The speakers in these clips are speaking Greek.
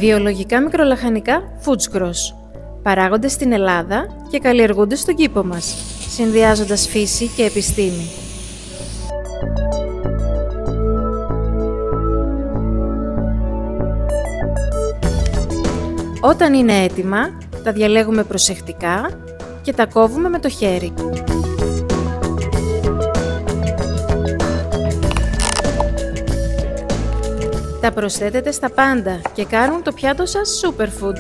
Βιολογικά μικρολαχανικά Foodscross. Παράγονται στην Ελλάδα και καλλιεργούνται στον κήπο μας, συνδυάζοντας φύση και επιστήμη. Όταν είναι έτοιμα, τα διαλέγουμε προσεκτικά και τα κόβουμε με το χέρι. Τα προσθέτετε στα πάντα και κάνουν το πιάτο σας superfood.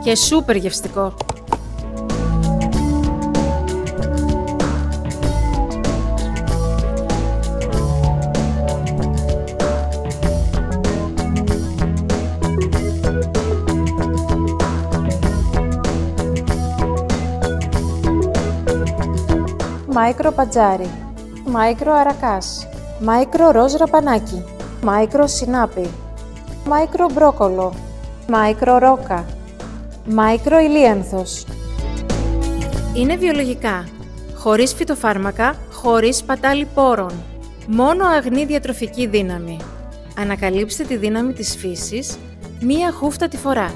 Και σούπερ γευστικό. Μάικρο πατζάρι, μάικρο αρακάς, μάικρο ροζ ραπανάκι, μάικρο σινάπι, μάικρο μπρόκολο, μάικρο ρόκα, μάικρο ηλίανθος. Είναι βιολογικά, χωρίς φυτοφάρμακα, χωρίς σπατάλη πόρων. Μόνο αγνή διατροφική δύναμη. Ανακαλύψτε τη δύναμη της φύσης, μία χούφτα τη φορά.